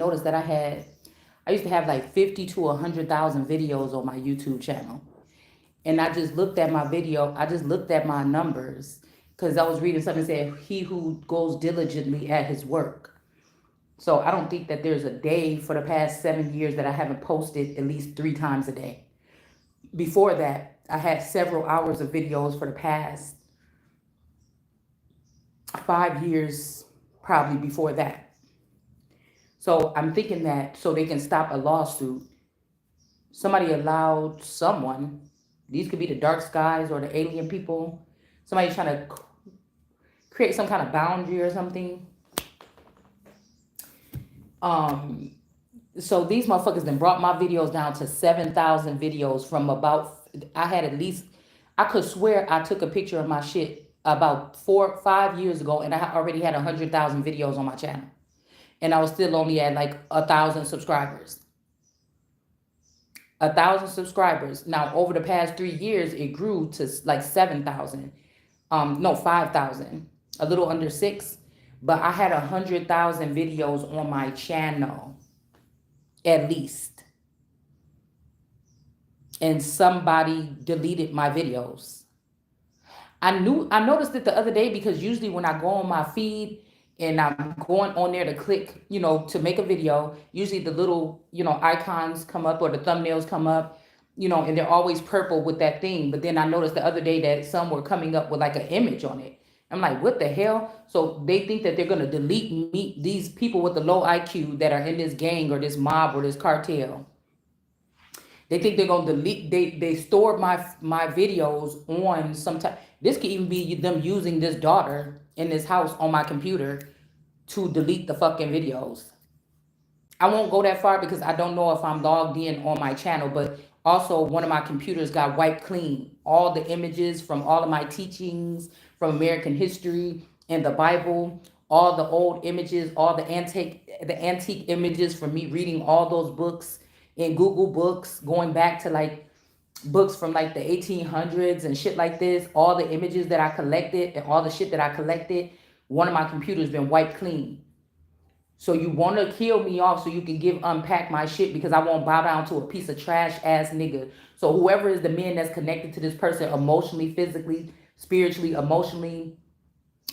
noticed that I used to have like 50 to 100,000 videos on my YouTube channel. And I just looked at my video, I just looked at my numbers because I was reading something that said, he who goes diligently at his work. So I don't think that there's a day for the past 7 years that I haven't posted at least 3 times a day. Before that, I had several hours of videos for the past 5 years, probably before that. So I'm thinking that so they can stop a lawsuit, somebody allowed someone, these could be the dark skies or the alien people, somebody trying to create some kind of boundary or something. Um, so these motherfuckers then brought my videos down to 7,000 videos from about, I had at least, I could swear I took a picture of my shit about 4 5 years ago, and I already had 100,000 videos on my channel, and I was still only at like 1,000 subscribers. 1,000 subscribers. Now over the past 3 years, it grew to like 7,000. No, 5,000. A little under six. But I had 100,000 videos on my channel, at least. And somebody deleted my videos. I noticed it the other day because usually when I go on my feed and I'm going on there to click, to make a video, usually the little, icons come up or the thumbnails come up, and they're always purple with that thing. But then I noticed the other day that some were coming up with like an image on it. I'm like, what the hell? So they think that they're going to delete me, these people with the low IQ that are in this gang or this mob or this cartel. They think they're gonna delete. They stored my videos on some type. This could even be them using this daughter in this house on my computer to delete the fucking videos. I won't go that far because I don't know if I'm logged in on my channel, but also one of my computers got wiped clean. All the images from all of my teachings from American history and the Bible, all the old images, all the antique images from me reading all those books in Google Books, going back to like books from like the 1800s and shit like this, all the images that I collected and all the shit that I collected, one of my computers been wiped clean. So you want to kill me off so you can unpack my shit because I won't bow down to a piece of trash ass nigga. So whoever is the man that's connected to this person emotionally, physically, spiritually, emotionally,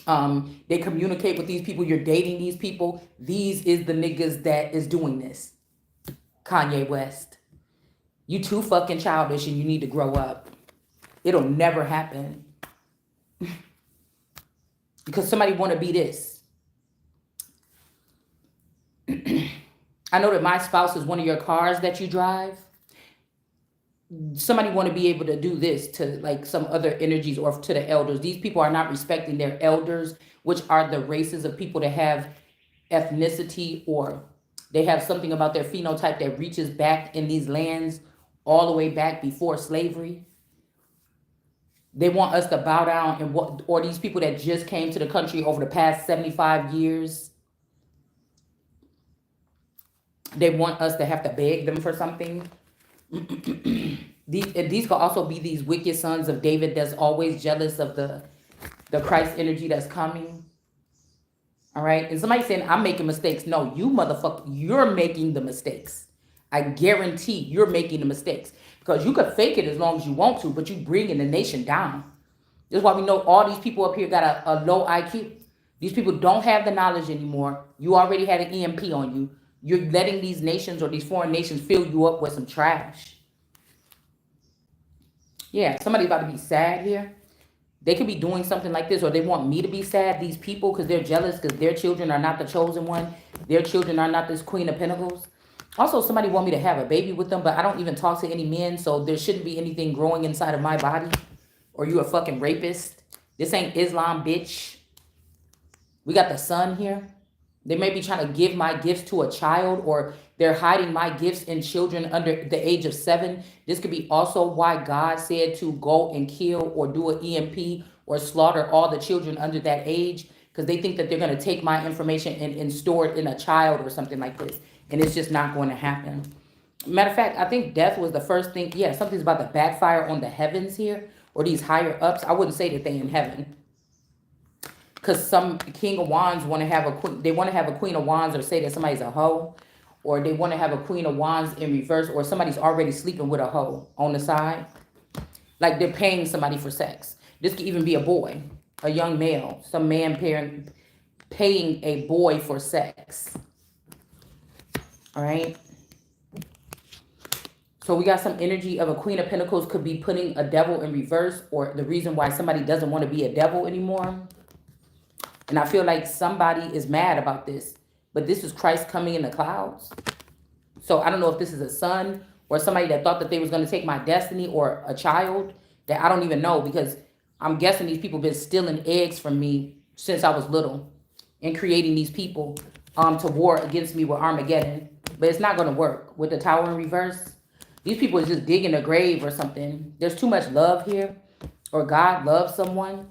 they communicate with these people, you're dating these people. These is the niggas that is doing this. Kanye West. You too fucking childish and you need to grow up. It'll never happen. Because somebody want to be this. I know that my spouse is one of your cars that you drive. Somebody want to be able to do this to like some other energies or to the elders. These people are not respecting their elders, which are the races of people that have ethnicity or they have something about their phenotype that reaches back in these lands all the way back before slavery. They want us to bow down and what, or these people that just came to the country over the past 75 years. They want us to have to beg them for something. These could also be these wicked sons of David that's always jealous of the Christ energy that's coming. All right. And somebody saying, I'm making mistakes. No, you motherfucker, you're making the mistakes. I guarantee you're making the mistakes. Because you could fake it as long as you want to, but you bringing the nation down. This is why we know all these people up here got a low IQ. These people don't have the knowledge anymore. You already had an EMP on you. You're letting these nations or these foreign nations fill you up with some trash. Yeah, somebody's about to be sad here. They could be doing something like this, or they want me to be sad, these people, because they're jealous because their children are not the chosen one. Their children are not this Queen of Pentacles. Also, somebody want me to have a baby with them, but I don't even talk to any men, so there shouldn't be anything growing inside of my body. Or you a fucking rapist. This ain't Islam, bitch. We got the sun here. They may be trying to give my gifts to a child, or they're hiding my gifts in children under the age of 7. This could be also why God said to go and kill or do an EMP or slaughter all the children under that age, because they think that they're going to take my information and store it in a child or something like this. And it's just not going to happen. Matter of fact, I think death was the first thing. Yeah, something's about to backfire on the heavens here, or these higher ups. I wouldn't say that they in heaven. Because some King of Wands want to have a queen. They want to have a Queen of Wands or say that somebody's a hoe. or they want to have a Queen of Wands in reverse, or somebody's already sleeping with a hoe on the side. Like they're paying somebody for sex. This could even be a boy, a young male, some man parent paying a boy for sex. All right. So we got some energy of a Queen of Pentacles could be putting a devil in reverse, or the reason why somebody doesn't want to be a devil anymore. And I feel like somebody is mad about this, but this is Christ coming in the clouds. So I don't know if this is a son or somebody that thought that they was going to take my destiny, or a child that I don't even know, because I'm guessing these people been stealing eggs from me since I was little and creating these people to war against me with Armageddon. But it's not going to work with the Tower in reverse. These people are just digging a grave or something. There's too much love here, or God loves someone.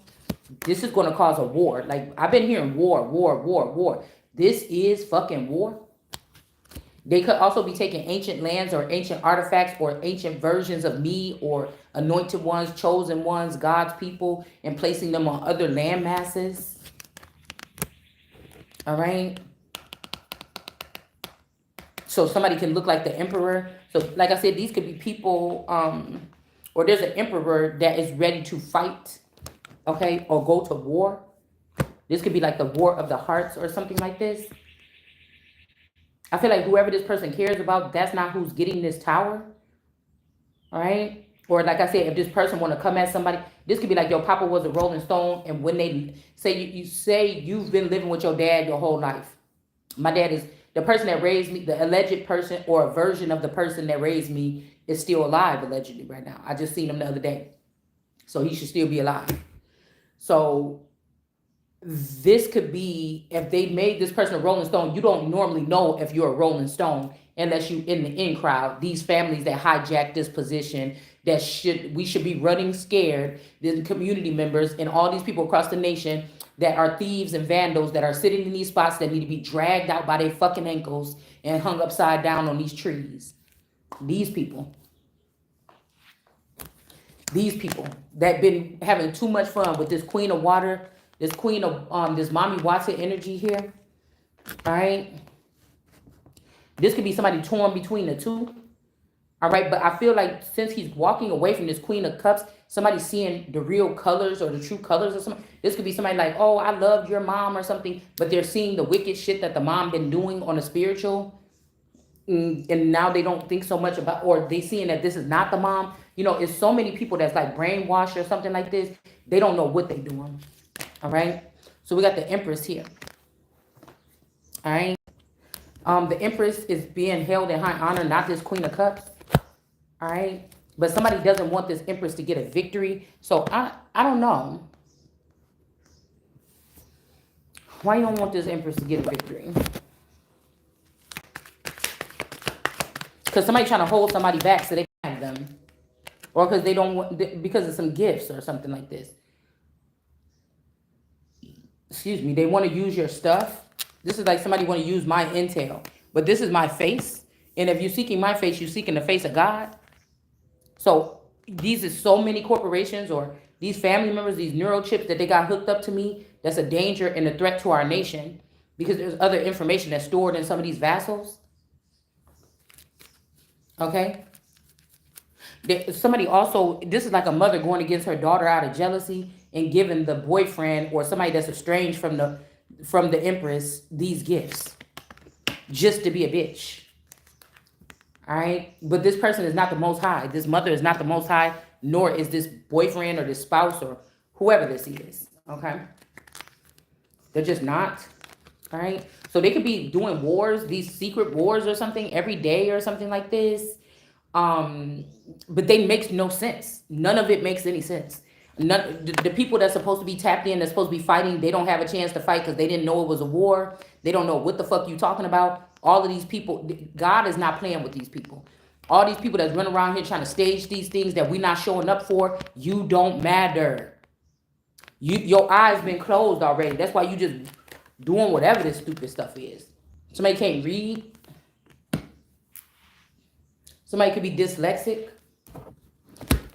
This is going to cause a war. Like, I've been hearing war, war, war, war. This is fucking war. They could also be taking ancient lands or ancient artifacts or ancient versions of me or anointed ones, chosen ones, God's people, and placing them on other land masses. All right. So somebody can look like the emperor. So like I said, these could be people, or there's an emperor that is ready to fight, okay, or go to war. This could be like the war of the hearts or something like this. I feel like whoever this person cares about, that's not who's getting this tower, all right? Or like I said, if this person want to come at somebody, this could be like your papa was a Rolling Stone, and when they say, you say you've been living with your dad your whole life. My dad is the person that raised me, the alleged person or a version of the person that raised me is still alive, allegedly, right now. I just seen him the other day. So he should still be alive. So this could be, if they made this person a Rolling Stone, you don't normally know if you're a Rolling Stone unless you in the in crowd. These families that hijack this position, that we should be running scared. The community members and all these people across the nation that are thieves and vandals that are sitting in these spots that need to be dragged out by their fucking ankles and hung upside down on these trees. These people that been having too much fun with this Queen of Water, this Queen of this Mommy Watson energy here. All right. This could be somebody torn between the two. All right. But I feel like since he's walking away from this Queen of Cups, somebody seeing the real colors or the true colors of something. This could be somebody like, oh, I loved your mom or something. But they're seeing the wicked shit that the mom been doing on a spiritual. And now they don't think so much about, or they seeing that this is not the mom. You know, it's so many people that's like brainwashed or something like this. They don't know what they're doing. All right. So we got the Empress here. All right. The Empress is being held in high honor, not this Queen of Cups. All right. But somebody doesn't want this Empress to get a victory. So I don't know. Why you don't want this Empress to get a victory? Because somebody trying to hold somebody back so they can have them. Or because they don't want, because of some gifts or something like this. Excuse me, they want to use your stuff. This is like somebody want to use my intel. But this is my face. And if you're seeking my face, you're seeking the face of God. So these are so many corporations or these family members, these neural chips that they got hooked up to me. That's a danger and a threat to our nation. Because there's other information that's stored in some of these vassals. Okay? Somebody also, this is like a mother going against her daughter out of jealousy and giving the boyfriend or somebody that's estranged from the Empress these gifts just to be a bitch. All right. But this person is not the Most High. This mother is not the Most High, nor is this boyfriend or this spouse or whoever this is. Okay. They're just not. All right. So they could be doing wars, these secret wars or something every day or something like this. But they make no sense. None of it makes any sense. The people that's supposed to be tapped in, that's supposed to be fighting, they don't have a chance to fight because they didn't know it was a war. They don't know what the fuck you talking about. All of these people, God is not playing with these people. All these people that's running around here trying to stage these things that we're not showing up for, you don't matter. Your eyes been closed already. That's why you just doing whatever this stupid stuff is. Somebody can't read. Somebody could be dyslexic.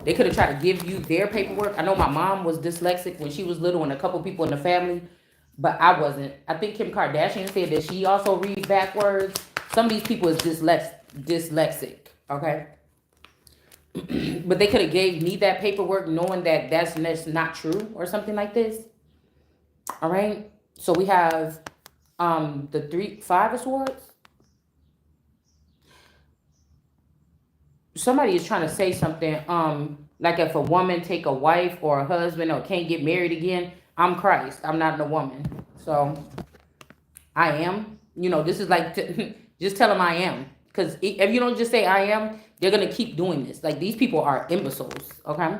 They could have tried to give you their paperwork. I know my mom was dyslexic when she was little and a couple people in the family, but I wasn't. I think Kim Kardashian said that she also reads backwards. Some of these people is dyslexic, okay? But they could have gave me that paperwork knowing that that's not true or something like this. All right. So we have the 5 of swords. Somebody is trying to say something. Like if a woman take a wife or a husband or can't get married again, I'm Christ. I'm not a woman. So I am. This is like just tell them I am. Because if you don't just say I am, they're gonna keep doing this. Like these people are imbeciles. Okay.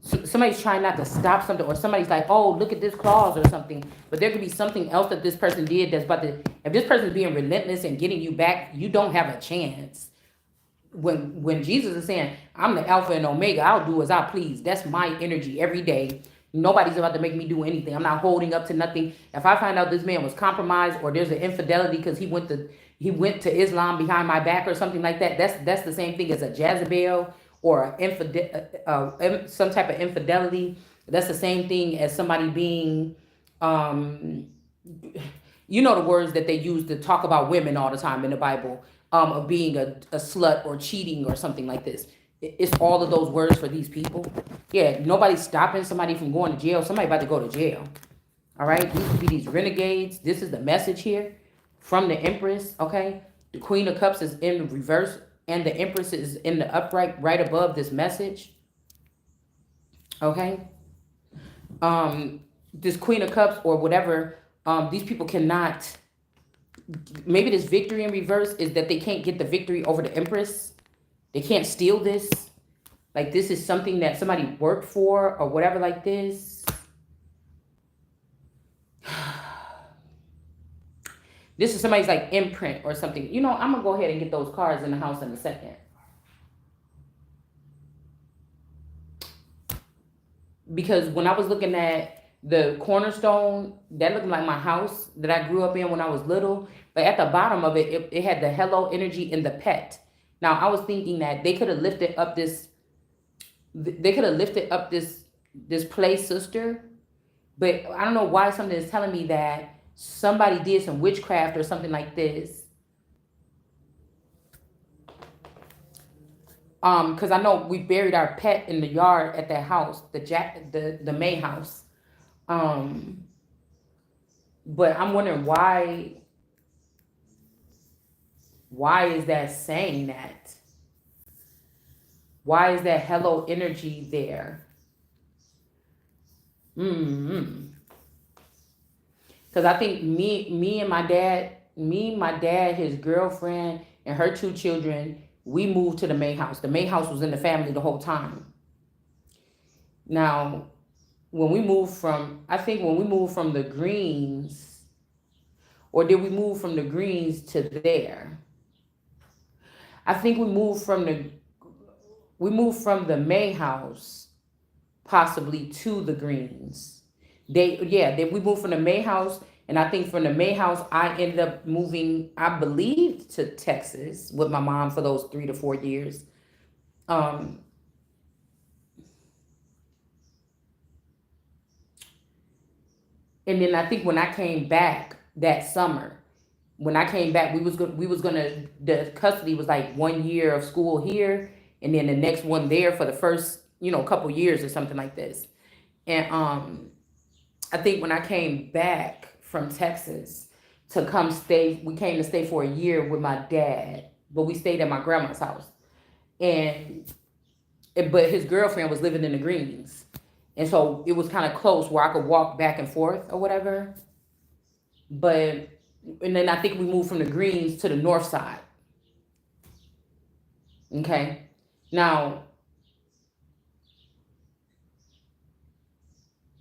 Somebody's trying not to stop something, or somebody's like, oh, look at this clause or something, but there could be something else that this person did that's about to, if this person's being relentless and getting you back, you don't have a chance. When Jesus is saying, I'm the Alpha and Omega, I'll do as I please. That's my energy every day. Nobody's about to make me do anything. I'm not holding up to nothing. If I find out this man was compromised or there's an infidelity because he went to Islam behind my back or something like that, that's the same thing as a Jezebel or some type of infidelity. That's the same thing as somebody being, the words that they use to talk about women all the time in the Bible, of being a slut or cheating or something like this. It's all of those words for these people. Yeah, nobody's stopping somebody from going to jail. Somebody about to go to jail. All right, these could be these renegades. This is the message here from the Empress. Okay, the Queen of Cups is in reverse, and the Empress is in the upright right above this message. Okay, this Queen of Cups or whatever. These people cannot. Maybe this victory in reverse is that they can't get the victory over the Empress. They can't steal this. Like this is something that somebody worked for or whatever like this. This is somebody's like imprint or something. I'm going to go ahead and get those cards in the house in a second. Because when I was looking at the cornerstone, that looked like my house that I grew up in when I was little. But at the bottom of it, it had the hello energy in the pet. Now, I was thinking that they could have lifted up this play sister. But I don't know why something is telling me that somebody did some witchcraft or something like this. Because I know we buried our pet in the yard at that house, the May house. But I'm wondering why is that saying that? Why is that hello energy there? Because I think me and my dad, his girlfriend, and her 2 children, we moved to the May house. The May house was in the family the whole time. Now, when we moved from the Greens, or did we move from the Greens to there? I think we moved from the May house possibly to the Greens. We moved from the May house, and I think from the May house I ended up moving, I believe, to Texas with my mom for those 3 to 4 years. And then I think when I came back that summer, we was gonna, the custody was like 1 year of school here, and then the next one there for the first, couple years or something like this. And I think when I came back from Texas to come stay, we came to stay for a year with my dad, but we stayed at my grandma's house. But his girlfriend was living in the Greens. And so it was kind of close where I could walk back and forth or whatever. And then I think we moved from the Greens to the north side. Okay. Now,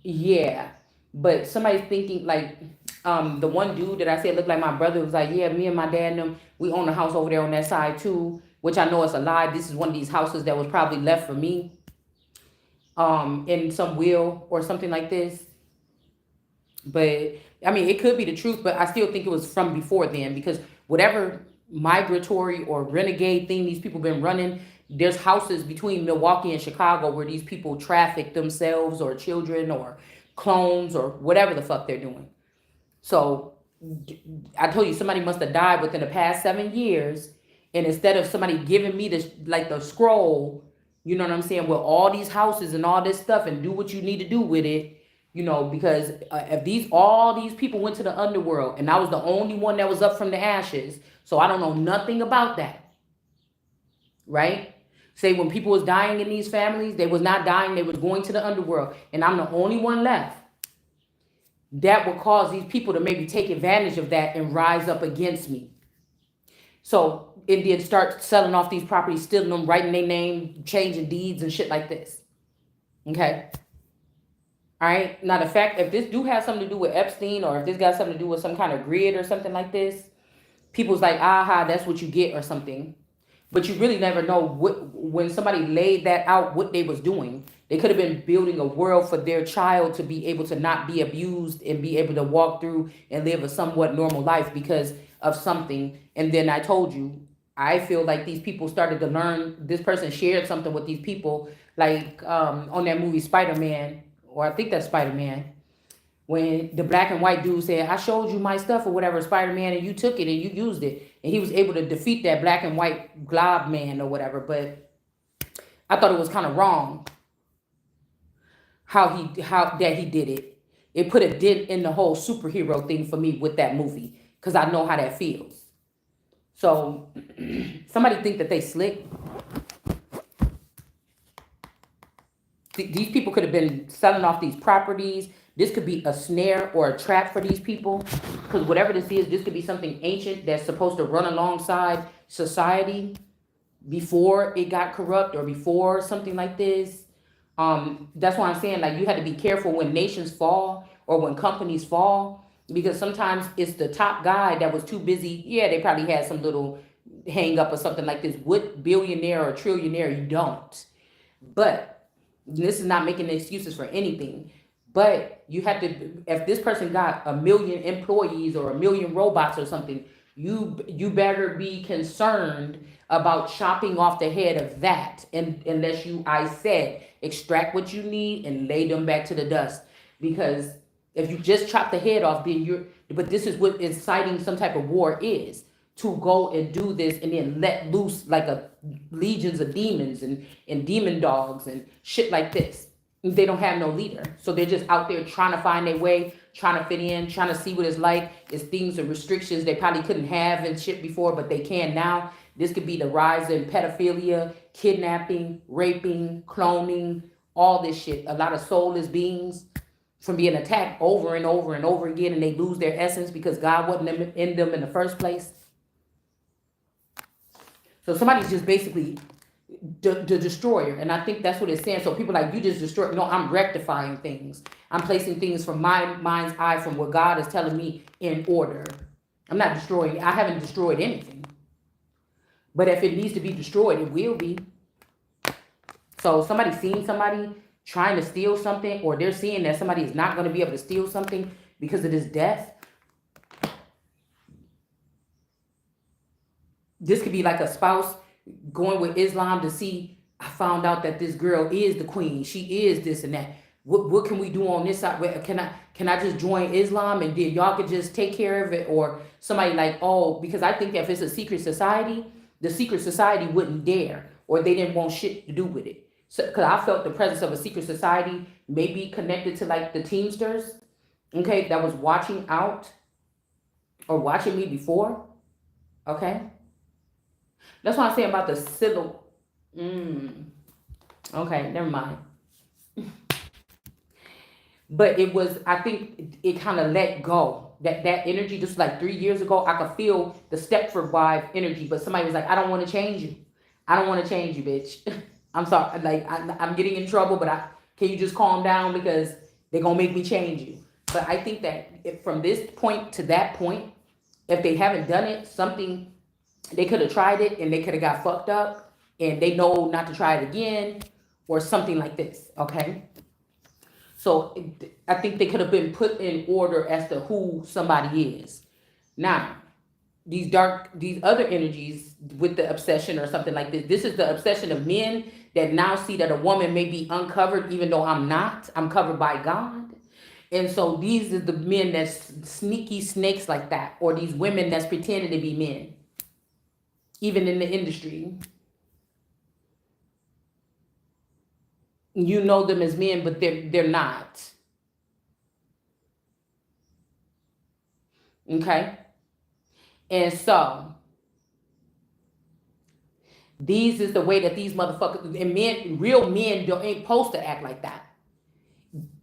yeah. But somebody's thinking like, the one dude that I said looked like my brother was like, yeah, me and my dad and them, we own a house over there on that side too, which I know it's a lie. This is one of these houses that was probably left for me, in some will or something like this. But I mean, it could be the truth, but I still think it was from before then, because whatever migratory or renegade thing these people been running, there's houses between Milwaukee and Chicago where these people traffic themselves or children or clones or whatever the fuck they're doing. So I told you somebody must have died within the past 7 years, and instead of somebody giving me this like the scroll, you know what I'm saying, with all these houses and all this stuff, and do what you need to do with it, because if all these people went to the underworld, and I was the only one that was up from the ashes, so I don't know nothing about that, right? Say when people was dying in these families, they was not dying, they was going to the underworld, and I'm the only one left. That would cause these people to maybe take advantage of that and rise up against me. So Indians start selling off these properties, stealing them, writing their name, changing deeds and shit like this. Okay. All right. Now the fact, if this do have something to do with Epstein, or if this got something to do with some kind of grid or something like this, people's like, aha, that's what you get or something. But you really never know when somebody laid that out, what they was doing. They could have been building a world for their child to be able to not be abused and be able to walk through and live a somewhat normal life because of something. And then I told you, I feel like these people started to learn. This person shared something with these people, like on that movie Spider-Man, or I think that's Spider-Man, when the black and white dude said, I showed you my stuff or whatever, Spider-Man, and you took it and you used it. And he was able to defeat that black and white glob man or whatever. But I thought it was kind of wrong how that he did it. It put a dent in the whole superhero thing for me with that movie, because I know how that feels. So somebody think that they slick. These people could have been selling off these properties. This could be a snare or a trap for these people, because whatever this could be something ancient that's supposed to run alongside society before it got corrupt or before something like this. That's why I'm saying, like, you had to be careful when nations fall or when companies fall, because sometimes it's the top guy that was too busy. Yeah, they probably had some little hang up or something like this. What billionaire or trillionaire you don't? But this is not making excuses for anything. But you have to, if this person got 1 million employees or 1 million robots or something, you better be concerned about chopping off the head of that, and unless I said, extract what you need and lay them back to the dust. Because if you just chop the head off, then but this is what inciting some type of war is, to go and do this and then let loose like legions of demons and demon dogs and shit like this. They don't have no leader. So they're just out there trying to find their way, trying to fit in, trying to see what it's like. It's things and restrictions they probably couldn't have and shit before, but they can now. This could be the rise in pedophilia, kidnapping, raping, cloning, all this shit. A lot of soulless beings from being attacked over and over and over again, and they lose their essence because God wasn't in them in the first place. So somebody's just basically the destroyer, and I think that's what it's saying. So people like, you just destroy. No, I'm rectifying things. I'm placing things from my mind's eye, from what God is telling me, in order. I'm not destroying. I haven't destroyed anything. But if it needs to be destroyed, it will be. So somebody's seeing somebody trying to steal something, or they're seeing that somebody is not going to be able to steal something because of this death. This could be like a spouse going with Islam to see, I found out that this girl is the queen. She is this and that. What can we do on this side? Can I just join Islam and then y'all could just take care of it? Or somebody like, oh, because I think if it's a secret society, the secret society wouldn't dare, or they didn't want shit to do with it. So, because I felt the presence of a secret society maybe connected to like the Teamsters, okay, that was watching out or watching me before, okay? That's what I'm saying about the civil. Okay, never mind. But it was, I think it kind of let go. That energy, just like 3 years ago, I could feel the Stepford wife energy. But somebody was like, I don't want to change you. I don't want to change you, bitch. I'm sorry. Like, I'm getting in trouble, but can you just calm down, because they're going to make me change you. But I think that from this point to that point, if they haven't done it, something, they could have tried it and they could have got fucked up and they know not to try it again, or something like this, okay? So I think they could have been put in order as to who somebody is. Now, these other energies with the obsession or something like this is the obsession of men that now see that a woman may be uncovered, even though I'm not. I'm covered by God. And so these are the men that's sneaky snakes like that, or these women that's pretending to be men, even in the industry. You know them as men, but they're not. Okay? And so these is the way that these motherfuckers and men, real men, don't ain't supposed to act like that.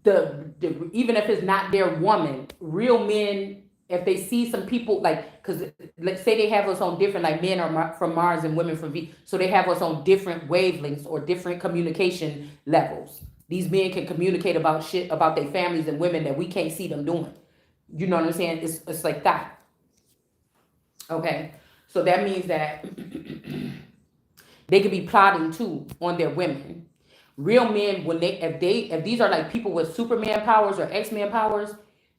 The even if it's not their woman, real men, if they see some people like, because let's say they have us on different, like men are from Mars and women from V, so they have us on different wavelengths or different communication levels. These men can communicate about shit about their families and women that we can't see them doing. You know what I'm saying? It's like that. Okay, so that means that they could be plotting too on their women. Real men, when if these are like people with Superman powers or X-Men powers,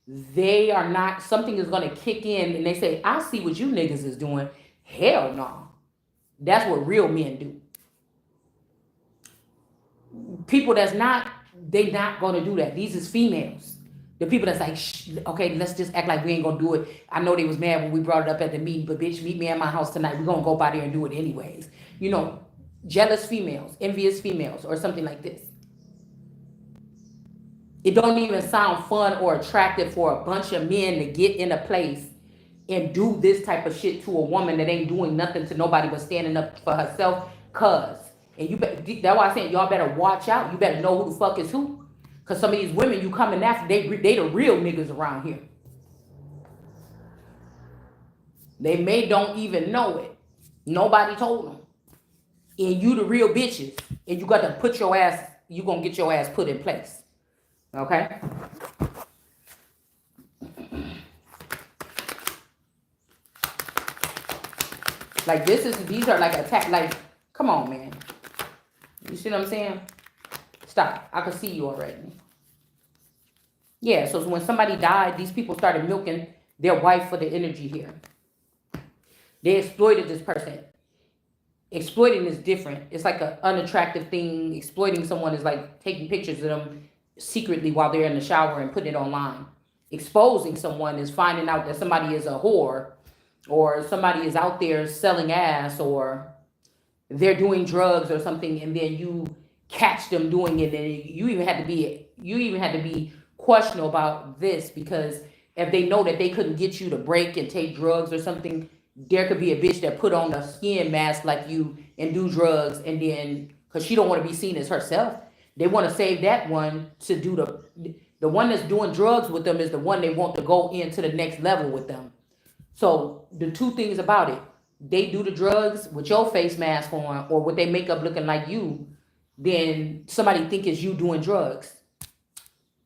they are not, something is gonna kick in and they say, I see what you niggas is doing. Hell no. That's what real men do. People that's not, they not gonna do that. These is females. The people that's like, shh, okay, let's just act like we ain't gonna do it. I know they was mad when we brought it up at the meeting, but bitch, meet me at my house tonight. We're gonna go by there and do it anyways. You know, jealous females, envious females, or something like this. It don't even sound fun or attractive for a bunch of men to get in a place and do this type of shit to a woman that ain't doing nothing to nobody but standing up for herself. Cause, and you that's why I saying y'all better watch out. You better know who the fuck is who. Cause some of these women you coming after, they the real niggas around here. They may don't even know it. Nobody told them. And you the real bitches. And you got to put your ass, you gonna get your ass put in place. Okay? Like these are like attack, like, come on, man. You see what I'm saying? Stop. I can see you already. Yeah, so when somebody died, these people started milking their wife for the energy here. They exploited this person. Exploiting is different. It's like an unattractive thing. Exploiting someone is like taking pictures of them secretly while they're in the shower and putting it online. Exposing someone is finding out that somebody is a whore, or somebody is out there selling ass, or they're doing drugs or something, and then you catch them doing it, and you even had to be questionable about this, because if they know that they couldn't get you to break and take drugs or something, there could be a bitch that put on a skin mask like you and do drugs, and then because she don't want to be seen as herself, they want to save that one to do the one that's doing drugs with them is the one they want to go into the next level with them. So the two things about it, they do the drugs with your face mask on or with their makeup looking like you, then somebody think it's you doing drugs.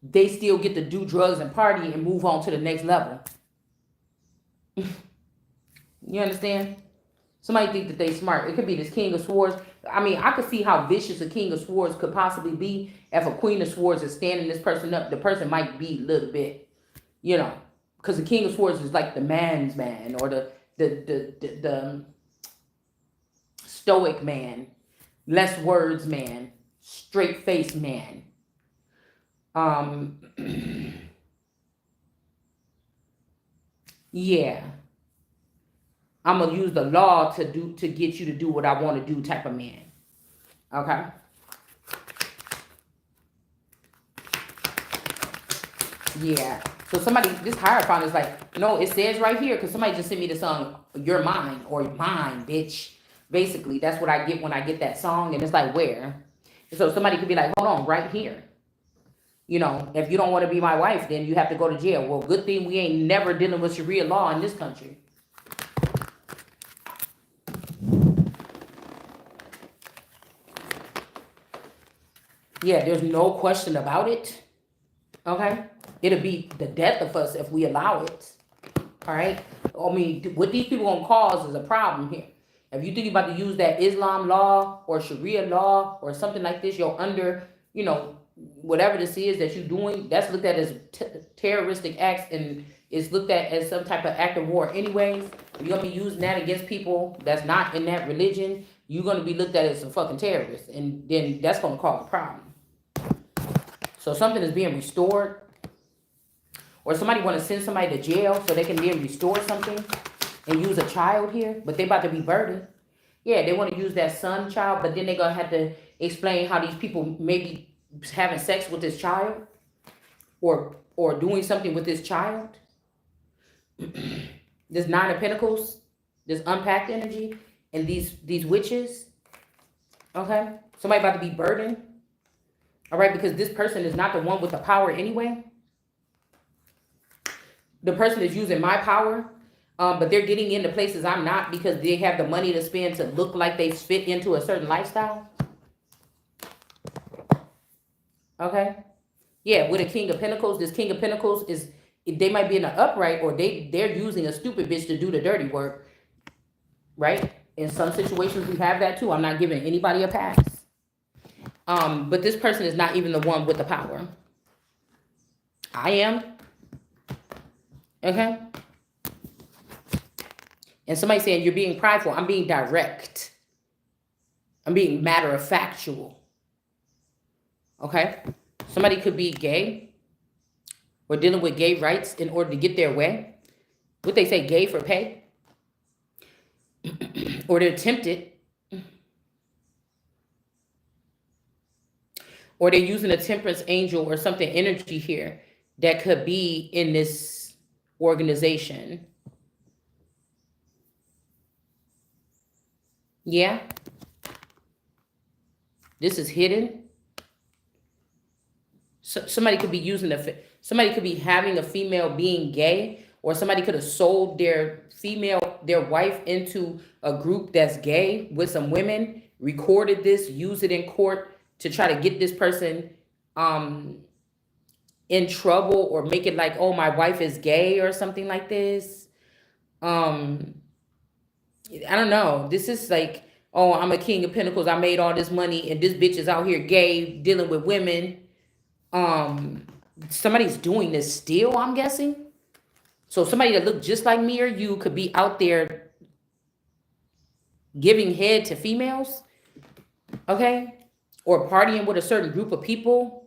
They still get to do drugs and party and move on to the next level. You understand? Somebody think that they smart. It could be this King of Swords. I mean, I could see how vicious a King of Swords could possibly be. If a Queen of Swords is standing this person up, the person might be a little bit, you know, because the King of Swords is like the man's man, or the stoic man, less words man, straight face man. Yeah. I'm gonna use the law to get you to do what I want to do type of man. Okay. Yeah. So somebody, this Hierophant is like, no, it says right here, because somebody just sent me the song, You're Mine, or Mine, bitch. Basically, that's what I get when I get that song, and it's like, where? So somebody could be like, hold on, right here. You know, if you don't want to be my wife, then you have to go to jail. Well, good thing we ain't never dealing with Sharia law in this country. Yeah, there's no question about it. Okay? It'll be the death of us if we allow it. All right? I mean, what these people gonna cause is a problem here. If you think you're about to use that Islam law or Sharia law or something like this, you're under, you know, whatever this is that you're doing, that's looked at as terroristic acts, and it's looked at as some type of act of war anyways. If you're gonna be using that against people that's not in that religion, you're gonna be looked at as a fucking terrorist, and then that's gonna cause a problem. So something is being restored. or somebody want to send somebody to jail so they can then restore something and use a child here, but they about to be burdened. Yeah, they want to use that son child, but then they're gonna have to explain how these people may be having sex with this child or doing something with this child. This Nine of Pentacles, this unpacked energy, and these witches. Okay, somebody about to be burdened. All right, because this person is not the one with the power anyway. The person is using my power, but they're getting into places I'm not because they have the money to spend to look like they fit into a certain lifestyle. Okay. Yeah, with a King of Pentacles, this King of Pentacles is, they might be in the upright, or they're using a stupid bitch to do the dirty work, right? In some situations, we have that too. I'm not giving anybody a pass. But this person is not even the one with the power. I am. Okay? And somebody saying you're being prideful. I'm being direct. I'm being matter of factual. Okay? Somebody could be gay or dealing with gay rights in order to get their way. What they say, gay for pay? Or they're tempted. Or they're using a temperance angel or something energy here that could be in this organization. Yeah. This is hidden. So somebody could be using somebody could be having a female being gay, or somebody could have sold their wife into a group that's gay with some women, recorded this, use it in court to try to get this person in trouble, or make it like, oh, my wife is gay or something like this. I don't know. This is like, oh, I'm a King of Pentacles. I made all this money and this bitch is out here gay, dealing with women. Somebody's doing this still, I'm guessing. So somebody that looked just like me or you could be out there giving head to females. Okay? Or partying with a certain group of people.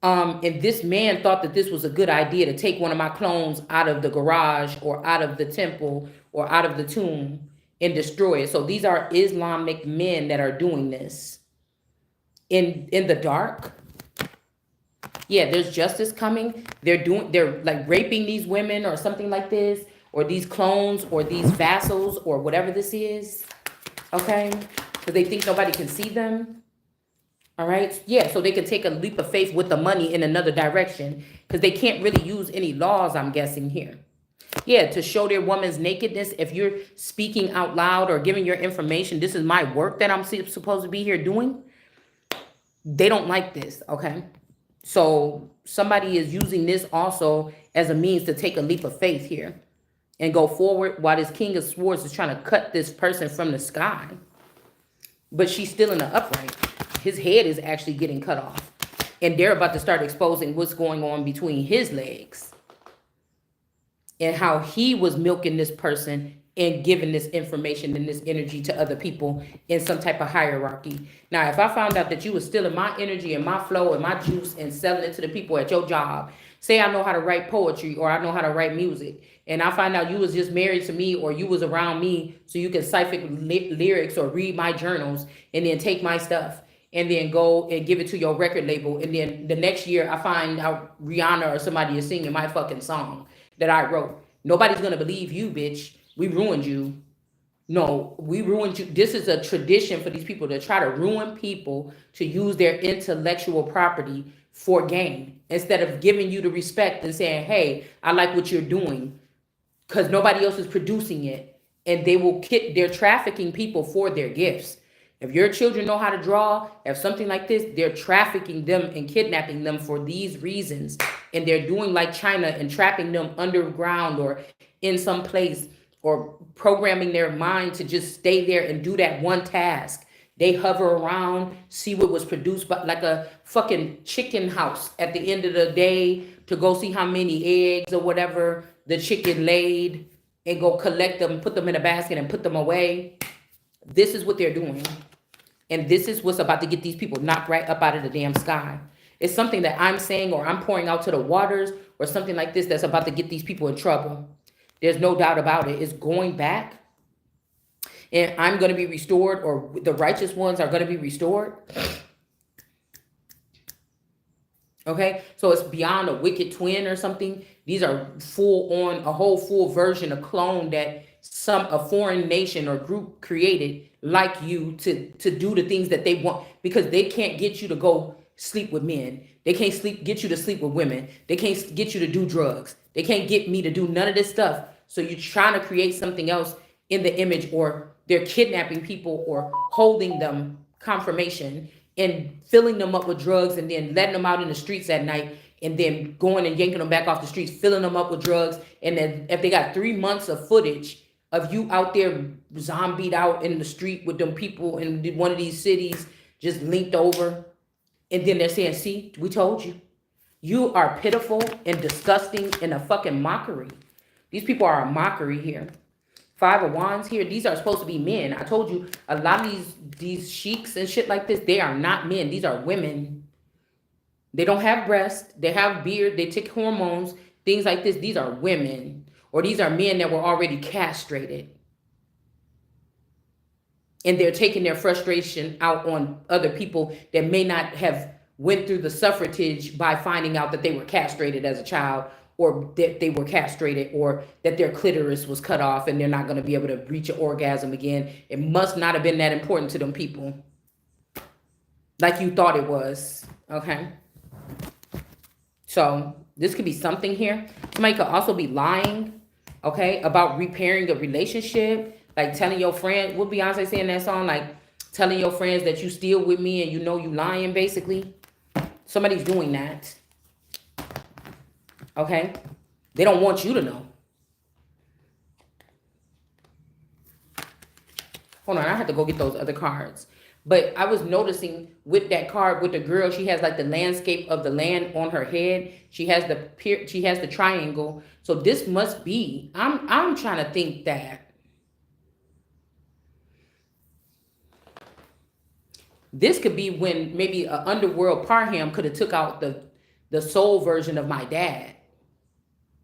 And this man thought that this was a good idea to take one of my clones out of the garage or out of the temple or out of the tomb and destroy it. So these are Islamic men that are doing this in the dark. Yeah, there's justice coming. They're like raping these women or something like this, or these clones or these vassals or whatever this is. Okay? Because they think nobody can see them. All right? Yeah, so they can take a leap of faith with the money in another direction, because they can't really use any laws, I'm guessing, here. Yeah, to show their woman's nakedness. If you're speaking out loud or giving your information, this is my work that I'm supposed to be here doing. They don't like this, okay? So somebody is using this also as a means to take a leap of faith here and go forward, while this King of Swords is trying to cut this person from the sky. But she's still in the upright. His head is actually getting cut off. And they're about to start exposing what's going on between his legs. And how he was milking this person and giving this information and this energy to other people in some type of hierarchy. Now, if I found out that you were stealing my energy and my flow and my juice and selling it to the people at your job, say I know how to write poetry or I know how to write music, and I find out you was just married to me or you was around me so you can cipher lyrics or read my journals and then take my stuff and then go and give it to your record label, and then the next year I find out Rihanna or somebody is singing my fucking song that I wrote. Nobody's gonna believe you, bitch. We ruined you. No, we ruined you. This is a tradition for these people to try to ruin people, to use their intellectual property for gain, instead of giving you the respect and saying, hey, I like what you're doing, because nobody else is producing it. And they're trafficking people for their gifts. If your children know how to draw, if something like this, they're trafficking them and kidnapping them for these reasons. And they're doing like China and trapping them underground or in some place, or programming their mind to just stay there and do that one task. They hover around, see what was produced, but like a fucking chicken house at the end of the day, to go see how many eggs or whatever the chicken laid, and go collect them, put them in a basket and put them away. This is what they're doing. And this is what's about to get these people knocked right up out of the damn sky. It's something that I'm saying or I'm pouring out to the waters or something like this that's about to get these people in trouble. There's no doubt about it. It's going back, and I'm going to be restored, or the righteous ones are going to be restored. Okay, so it's beyond a wicked twin or something. These are full on, a whole full version, a clone that a foreign nation or group created like you to do the things that they want, because they can't get you to go sleep with men. They can't get you to sleep with women. They can't get you to do drugs. They can't get me to do none of this stuff. So you're trying to create something else in the image, or they're kidnapping people or holding them confirmation and filling them up with drugs and then letting them out in the streets at night and then going and yanking them back off the streets, filling them up with drugs. And then if they got 3 months of footage of you out there zombied out in the street with them people in one of these cities just linked over, and then they're saying, see, we told you. You are pitiful and disgusting and a fucking mockery. These people are a mockery here. 5 of Wands here. These are supposed to be men. I told you, a lot of these sheiks and shit like this, they are not men. These are women. They don't have breasts. They have beard. They take hormones. Things like this. These are women. Or these are men that were already castrated. And they're taking their frustration out on other people that may not have went through the suffrage by finding out that they were castrated as a child, or that they were castrated, or that their clitoris was cut off and they're not going to be able to reach an orgasm again. It must not have been that important to them people, like you thought it was. Okay. So this could be something here. Somebody could also be lying, okay, about repairing a relationship. Like telling your friend, what Beyonce say in that song, like telling your friends that you still with me and you know you lying, basically. Somebody's doing that. Okay? They don't want you to know. Hold on, I have to go get those other cards. But I was noticing with that card, with the girl, she has like the landscape of the land on her head. She has the triangle. So this must be, I'm trying to think that this could be when maybe an underworld parham could have took out the soul version of my dad.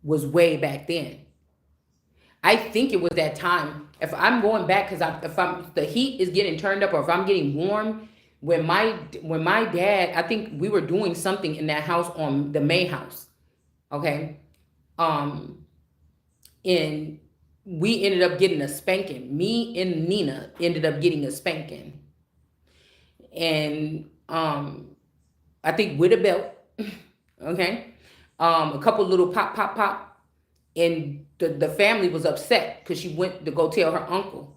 Was way back then. I think it was that time. If I'm going back, because if the heat is getting turned up, or if I'm getting warm, when my dad, I think we were doing something in that house on the May house. Okay. And we ended up getting a spanking. Me and Nina ended up getting a spanking. And I think with a belt. Okay. A couple little pop, and the family was upset because she went to go tell her uncle.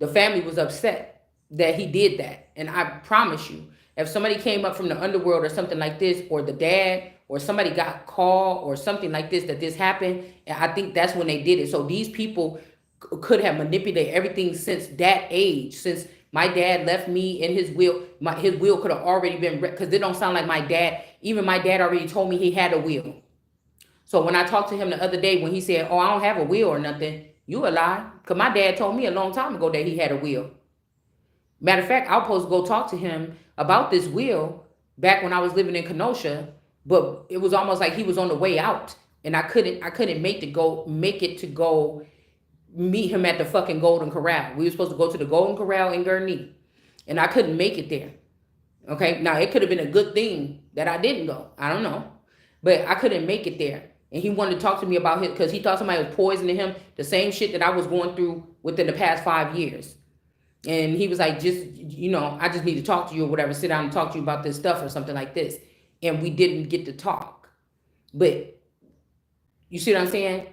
The family was upset that he did that. And I promise you, if somebody came up from the underworld or something like this, or the dad, or somebody got called or something like this, that this happened, and I think that's when they did it. So these people could have manipulated everything since that age, since my dad left me in his will. His will could have already been, because it don't sound like my dad, even my dad already told me he had a will. So when I talked to him the other day, when he said, oh, I don't have a will or nothing, you a lie. Because my dad told me a long time ago that he had a will. Matter of fact, I was supposed to go talk to him about this will back when I was living in Kenosha, but it was almost like he was on the way out, and I couldn't make it to go meet him at the fucking Golden Corral. We were supposed to go to the Golden Corral in Gurnee, and I couldn't make it there. Okay, now it could have been a good thing that I didn't go. I don't know, but I couldn't make it there. And he wanted to talk to me about it because he thought somebody was poisoning him, the same shit that I was going through within the past 5 years. And he was like, just, I just need to talk to you or whatever, sit down and talk to you about this stuff or something like this. And we didn't get to talk. But you see what I'm saying?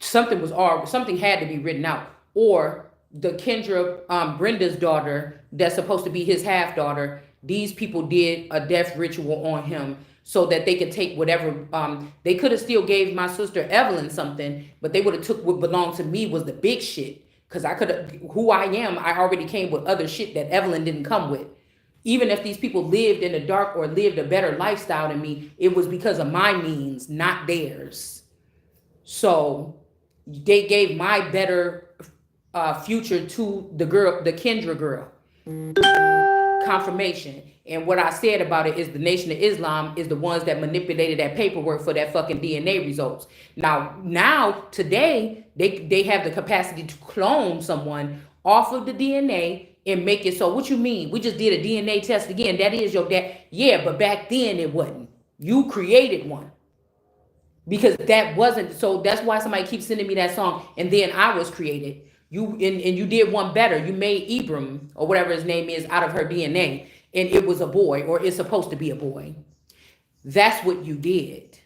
Something had to be written out. Or the Kendra, Brenda's daughter, that's supposed to be his half daughter, these people did a death ritual on him so that they could take whatever, they could have still gave my sister Evelyn something, but they would have took what belonged to me was the big shit. Because who I am, I already came with other shit that Evelyn didn't come with. Even if these people lived in the dark or lived a better lifestyle than me, it was because of my means, not theirs. So they gave my better future to the Kendra girl. confirmation. And what I said about it is the Nation of Islam is the ones that manipulated that paperwork for that fucking DNA results. Now today, they have the capacity to clone someone off of the DNA and make it so. What you mean? We just did a DNA test again. That is your dad. Yeah, but back then it wasn't. You created one. Because that wasn't, so that's why somebody keeps sending me that song. And then I was created. And you did one better. You made Ibram or whatever his name is out of her DNA, and it was a boy, or it's supposed to be a boy. That's what you did.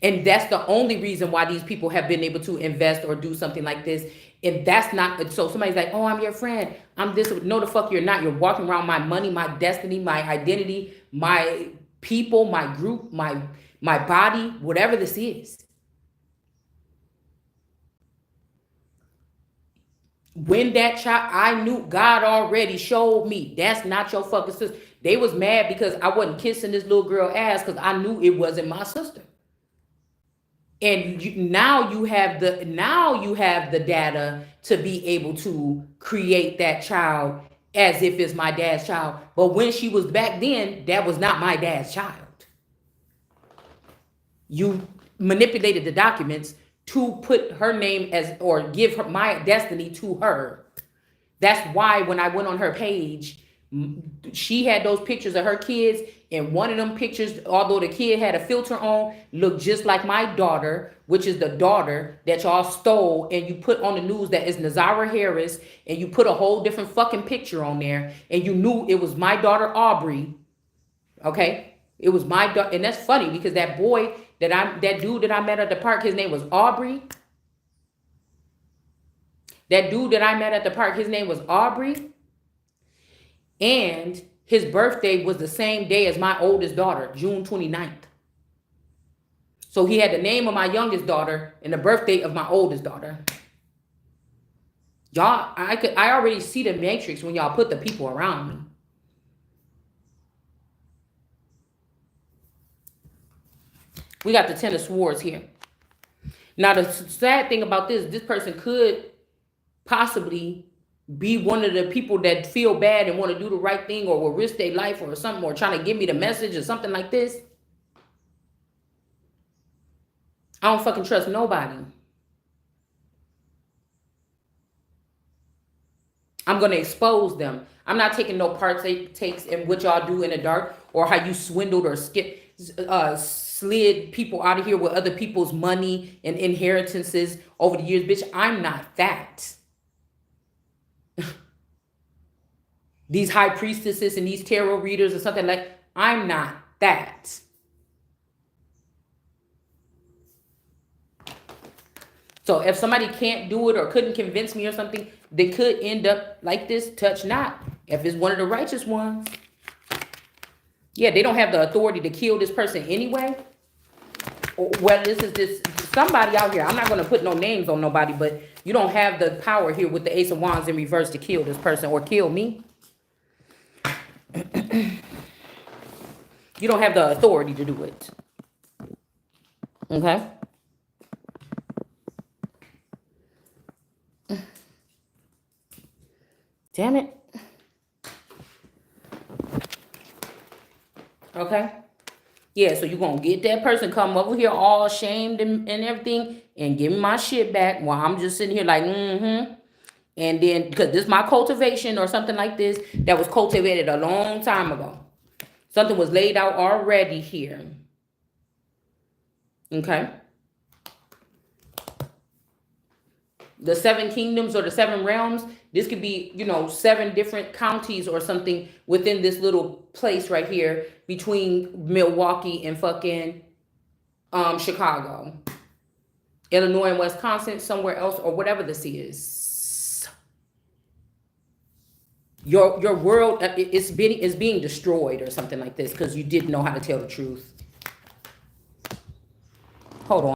And that's the only reason why these people have been able to invest or do something like this. And that's not, so somebody's like, oh, I'm your friend. I'm this. No, the fuck you're not. You're walking around my money, my destiny, my identity, my people, my group, my body, whatever this is. When that child, I knew God already showed me that's not your fucking sister. They was mad because I wasn't kissing this little girl ass because I knew it wasn't my sister. And now you have the data to be able to create that child as if it's my dad's child. But when she was back then, that was not my dad's child. You manipulated the documents to put her name as, or give her my destiny to her. That's why when I went on her page, she had those pictures of her kids, and one of them pictures, although the kid had a filter on, looked just like my daughter, which is the daughter that y'all stole, and you put on the news that is Nazara Harris, and you put a whole different fucking picture on there, and you knew it was my daughter Aubrey. Okay, it was my daughter, and that's funny because that boy that dude that I met at the park, his name was Aubrey. That dude that I met at the park, his name was Aubrey. And his birthday was the same day as my oldest daughter, June 29th. So he had the name of my youngest daughter and the birthday of my oldest daughter. Y'all, I already see the matrix when y'all put the people around me. We got the Ten of Swords here. Now, the sad thing about this person could possibly be one of the people that feel bad and want to do the right thing or will risk their life or something, or trying to give me the message or something like this. I don't fucking trust nobody. I'm going to expose them. I'm not taking no takes in what y'all do in the dark, or how you swindled or slid people out of here with other people's money and inheritances over the years. Bitch, I'm not that. These high priestesses and these tarot readers or something like, I'm not that. So if somebody can't do it or couldn't convince me or something, they could end up like this, touch not. If it's one of the righteous ones. Yeah, they don't have the authority to kill this person anyway. Well, this is somebody out here. I'm not going to put no names on nobody, but you don't have the power here with the Ace of Wands in reverse to kill this person or kill me. You don't have the authority to do it. Okay? Damn it. Okay? Yeah, so you're going to get that person come over here all ashamed and everything and give me my shit back while I'm just sitting here like, mm-hmm. And then, because this is my cultivation or something like this that was cultivated a long time ago. Something was laid out already here. Okay? The 7 kingdoms or the 7 realms, this could be, 7 different counties or something within this little place right here between Milwaukee and fucking Chicago. Illinois and Wisconsin, somewhere else, or whatever this is. Your world is being destroyed or something like this because you didn't know how to tell the truth.